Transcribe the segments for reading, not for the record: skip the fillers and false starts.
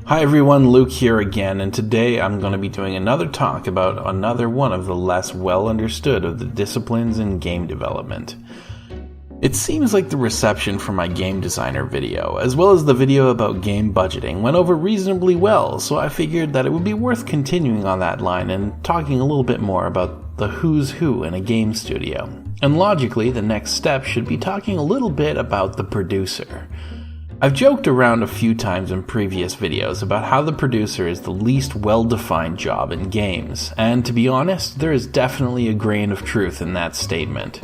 Hi everyone, Luke here again, and today I'm going to be doing another talk about another one of the less well understood of the disciplines in game development. It seems like the reception for my game designer video, as well as the video about game budgeting, went over reasonably well, so I figured that it would be worth continuing on that line and talking a little bit more about the who's who in a game studio. And logically, the next step should be talking a little bit about the producer. I've joked around a few times in previous videos about how the producer is the least well-defined job in games, and to be honest, there is definitely a grain of truth in that statement.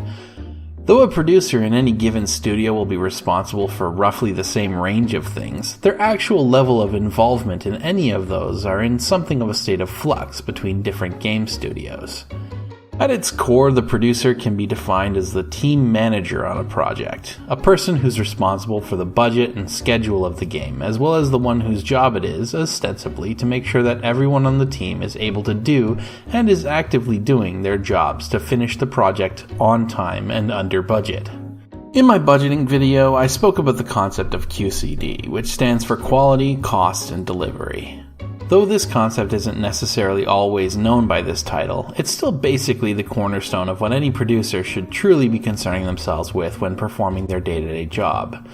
Though a producer in any given studio will be responsible for roughly the same range of things, their actual level of involvement in any of those are in something of a state of flux between different game studios. At its core, the producer can be defined as the team manager on a project, a person who's responsible for the budget and schedule of the game, as well as the one whose job it is, ostensibly, to make sure that everyone on the team is able to do and is actively doing their jobs to finish the project on time and under budget. In my budgeting video, I spoke about the concept of QCD, which stands for Quality, Cost, and Delivery. Though this concept isn't necessarily always known by this title, it's still basically the cornerstone of what any producer should truly be concerning themselves with when performing their day-to-day job.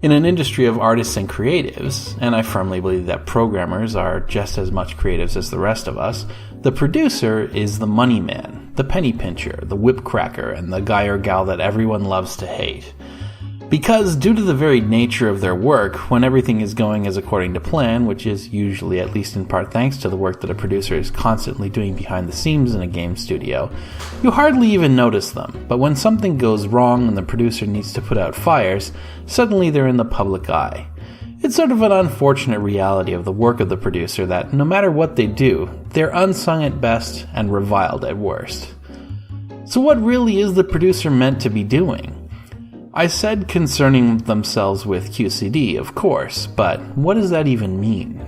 In an industry of artists and creatives, and I firmly believe that programmers are just as much creatives as the rest of us, the producer is the money man, the penny pincher, the whip cracker, and the guy or gal that everyone loves to hate. Because, due to the very nature of their work, when everything is going as according to plan, which is usually at least in part thanks to the work that a producer is constantly doing behind the scenes in a game studio, you hardly even notice them, but when something goes wrong and the producer needs to put out fires, suddenly they're in the public eye. It's sort of an unfortunate reality of the work of the producer that, no matter what they do, they're unsung at best and reviled at worst. So what really is the producer meant to be doing? I said concerning themselves with QCD, of course, but what does that even mean?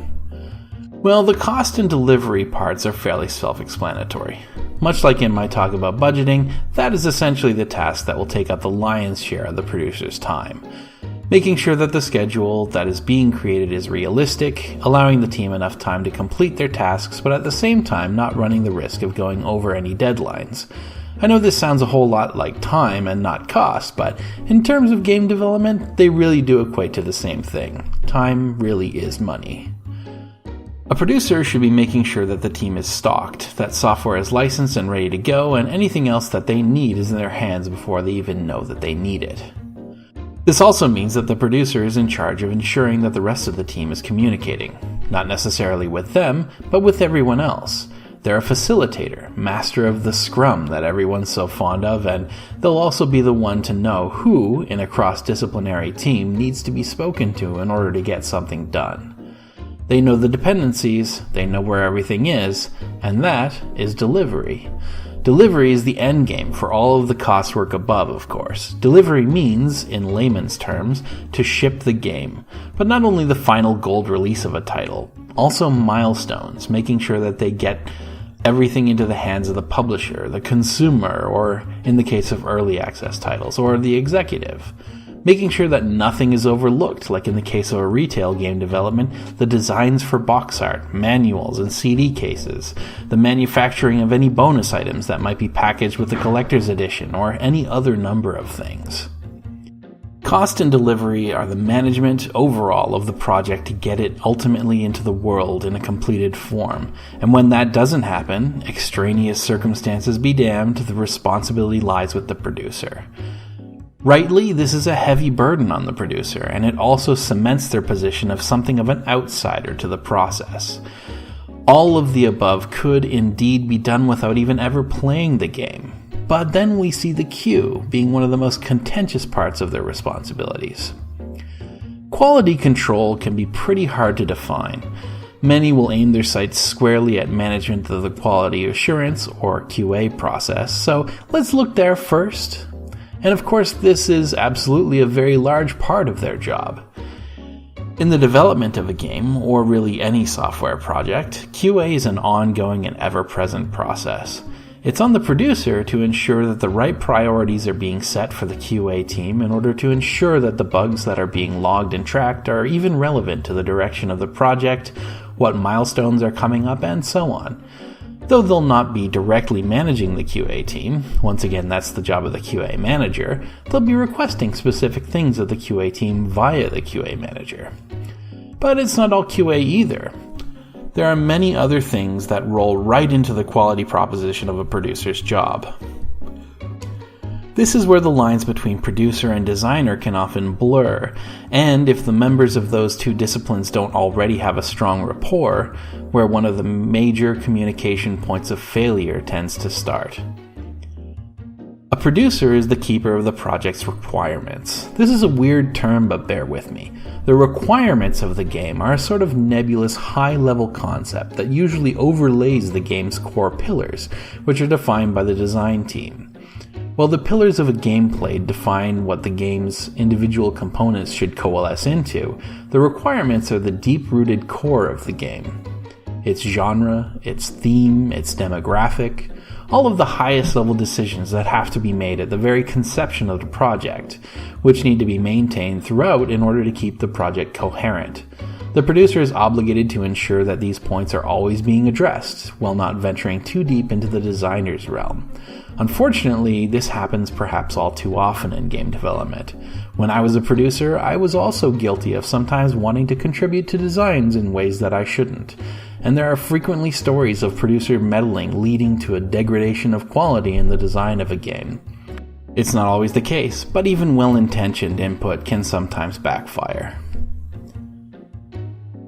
Well, the cost and delivery parts are fairly self-explanatory. Much like in my talk about budgeting, that is essentially the task that will take up the lion's share of the producer's time. Making sure that the schedule that is being created is realistic, allowing the team enough time to complete their tasks, but at the same time not running the risk of going over any deadlines. I know this sounds a whole lot like time and not cost, but in terms of game development, they really do equate to the same thing. Time really is money. A producer should be making sure that the team is stocked, that software is licensed and ready to go, and anything else that they need is in their hands before they even know that they need it. This also means that the producer is in charge of ensuring that the rest of the team is communicating, not necessarily with them, but with everyone else. They're a facilitator, master of the scrum that everyone's so fond of, and they'll also be the one to know who, in a cross-disciplinary team, needs to be spoken to in order to get something done. They know the dependencies, they know where everything is, and that is delivery. Delivery is the endgame for all of the cost work above, of course. Delivery means, in layman's terms, to ship the game, but not only the final gold release of a title, also milestones, making sure that they get everything into the hands of the publisher, the consumer, or in the case of early access titles, or the executive. Making sure that nothing is overlooked, like in the case of a retail game development, the designs for box art, manuals, and CD cases, the manufacturing of any bonus items that might be packaged with the collector's edition, or any other number of things. Cost and delivery are the management overall of the project to get it ultimately into the world in a completed form, and when that doesn't happen, extraneous circumstances be damned, the responsibility lies with the producer. Rightly, this is a heavy burden on the producer, and it also cements their position of something of an outsider to the process. All of the above could indeed be done without even ever playing the game. But then we see the queue being one of the most contentious parts of their responsibilities. Quality control can be pretty hard to define. Many will aim their sights squarely at management of the quality assurance, or QA process, so let's look there first. And of course, this is absolutely a very large part of their job. In the development of a game, or really any software project, QA is an ongoing and ever-present process. It's on the producer to ensure that the right priorities are being set for the QA team in order to ensure that the bugs that are being logged and tracked are even relevant to the direction of the project, what milestones are coming up, and so on. Though they'll not be directly managing the QA team, once again that's the job of the QA manager, they'll be requesting specific things of the QA team via the QA manager. But it's not all QA either. There are many other things that roll right into the quality proposition of a producer's job. This is where the lines between producer and designer can often blur, and if the members of those two disciplines don't already have a strong rapport, where one of the major communication points of failure tends to start. A producer is the keeper of the project's requirements. This is a weird term, but bear with me. The requirements of the game are a sort of nebulous, high-level concept that usually overlays the game's core pillars, which are defined by the design team. While the pillars of a gameplay define what the game's individual components should coalesce into, the requirements are the deep-rooted core of the game. Its genre, its theme, its demographic, all of the highest level decisions that have to be made at the very conception of the project, which need to be maintained throughout in order to keep the project coherent. The producer is obligated to ensure that these points are always being addressed, while not venturing too deep into the designer's realm. Unfortunately, this happens perhaps all too often in game development. When I was a producer, I was also guilty of sometimes wanting to contribute to designs in ways that I shouldn't. And there are frequently stories of producer meddling leading to a degradation of quality in the design of a game. It's not always the case, but even well-intentioned input can sometimes backfire.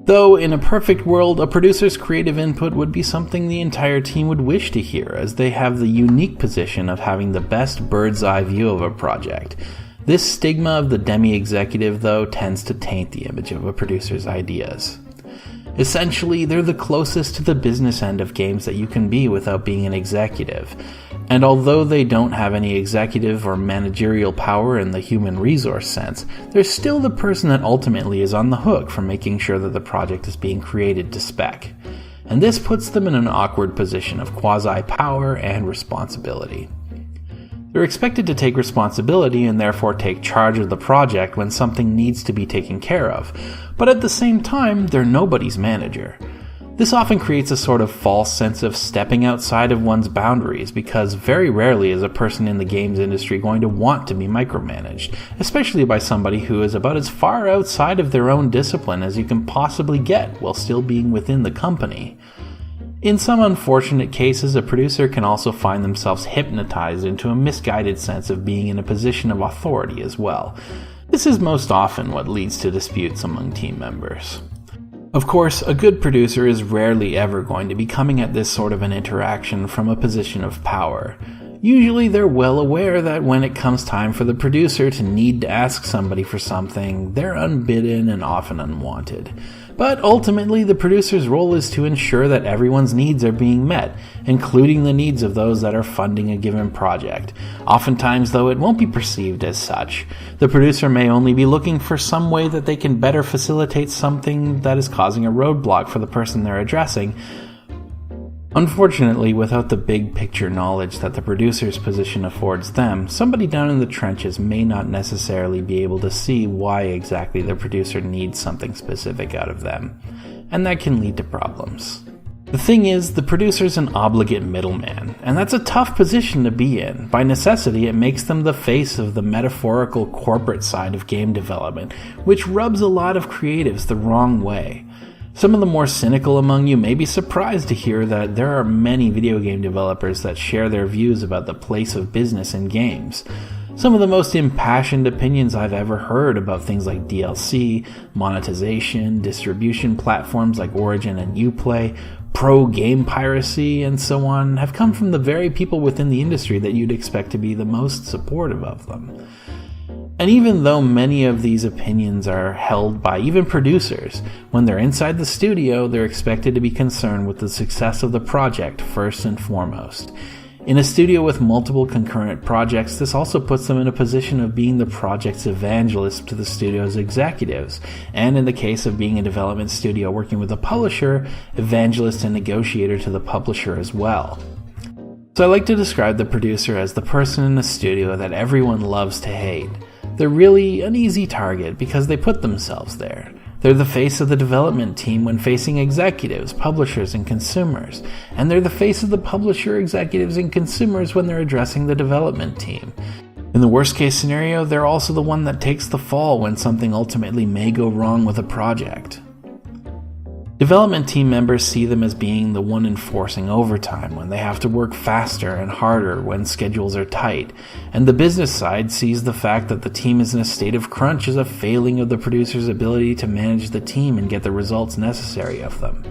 Though, in a perfect world, a producer's creative input would be something the entire team would wish to hear, as they have the unique position of having the best bird's-eye view of a project. This stigma of the demi-executive, though, tends to taint the image of a producer's ideas. Essentially, they're the closest to the business end of games that you can be without being an executive. And although they don't have any executive or managerial power in the human resource sense, they're still the person that ultimately is on the hook for making sure that the project is being created to spec. And this puts them in an awkward position of quasi-power and responsibility. They're expected to take responsibility and therefore take charge of the project when something needs to be taken care of, but at the same time, they're nobody's manager. This often creates a sort of false sense of stepping outside of one's boundaries, because very rarely is a person in the games industry going to want to be micromanaged, especially by somebody who is about as far outside of their own discipline as you can possibly get while still being within the company. In some unfortunate cases, a producer can also find themselves hypnotized into a misguided sense of being in a position of authority as well. This is most often what leads to disputes among team members. Of course, a good producer is rarely ever going to be coming at this sort of an interaction from a position of power. Usually they're well aware that when it comes time for the producer to need to ask somebody for something, they're unbidden and often unwanted. But ultimately, the producer's role is to ensure that everyone's needs are being met, including the needs of those that are funding a given project. Oftentimes, though, it won't be perceived as such. The producer may only be looking for some way that they can better facilitate something that is causing a roadblock for the person they're addressing. Unfortunately, without the big picture knowledge that the producer's position affords them, somebody down in the trenches may not necessarily be able to see why exactly the producer needs something specific out of them, and that can lead to problems. The thing is, the producer's an obligate middleman, and that's a tough position to be in. By necessity, it makes them the face of the metaphorical corporate side of game development, which rubs a lot of creatives the wrong way. Some of the more cynical among you may be surprised to hear that there are many video game developers that share their views about the place of business in games. Some of the most impassioned opinions I've ever heard about things like DLC, monetization, distribution platforms like Origin and Uplay, pro-game piracy, and so on have come from the very people within the industry that you'd expect to be the most supportive of them. And even though many of these opinions are held by even producers, when they're inside the studio, they're expected to be concerned with the success of the project first and foremost. In a studio with multiple concurrent projects, this also puts them in a position of being the project's evangelist to the studio's executives, and in the case of being a development studio working with a publisher, evangelist and negotiator to the publisher as well. So I like to describe the producer as the person in the studio that everyone loves to hate. They're really an easy target because they put themselves there. They're the face of the development team when facing executives, publishers, and consumers. And they're the face of the publisher, executives, and consumers when they're addressing the development team. In the worst case scenario, they're also the one that takes the fall when something ultimately may go wrong with a project. Development team members see them as being the one enforcing overtime when they have to work faster and harder when schedules are tight, and the business side sees the fact that the team is in a state of crunch as a failing of the producer's ability to manage the team and get the results necessary of them.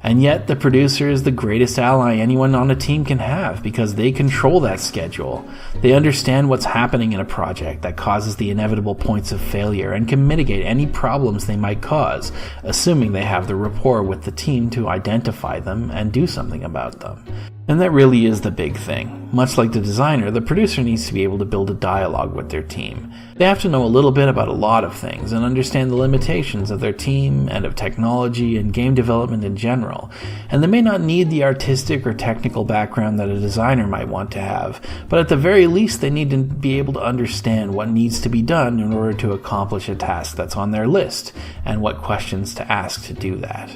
And yet, the producer is the greatest ally anyone on a team can have because they control that schedule. They understand what's happening in a project that causes the inevitable points of failure and can mitigate any problems they might cause, assuming they have the rapport with the team to identify them and do something about them. And that really is the big thing. Much like the designer, the producer needs to be able to build a dialogue with their team. They have to know a little bit about a lot of things and understand the limitations of their team and of technology and game development in general. And they may not need the artistic or technical background that a designer might want to have, but at the very least they need to be able to understand what needs to be done in order to accomplish a task that's on their list, and what questions to ask to do that.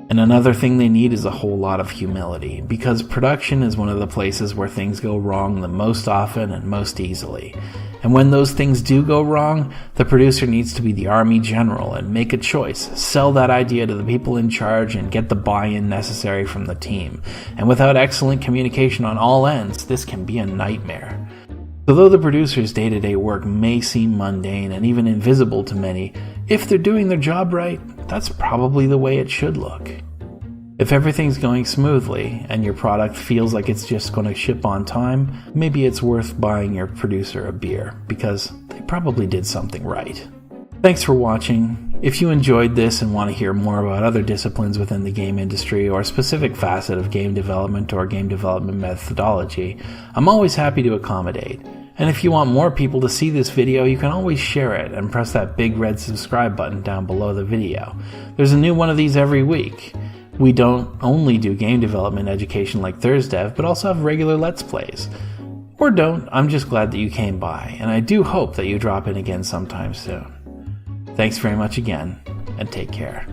And another thing they need is a whole lot of humility, because production is one of the places where things go wrong the most often and most easily. And when those things do go wrong, the producer needs to be the army general and make a choice, sell that idea to the people in charge and get the buy-in necessary from the team. And without excellent communication on all ends, this can be a nightmare. So though the producer's day-to-day work may seem mundane and even invisible to many, if they're doing their job right, that's probably the way it should look. If everything's going smoothly and your product feels like it's just going to ship on time, maybe it's worth buying your producer a beer, because they probably did something right. Thanks for watching. If you enjoyed this and want to hear more about other disciplines within the game industry or a specific facet of game development or game development methodology, I'm always happy to accommodate. And if you want more people to see this video, you can always share it and press that big red subscribe button down below the video. There's a new one of these every week. We don't only do game development education like ThursDev, but also have regular Let's Plays. Or don't, I'm just glad that you came by, and I do hope that you drop in again sometime soon. Thanks very much again, and take care.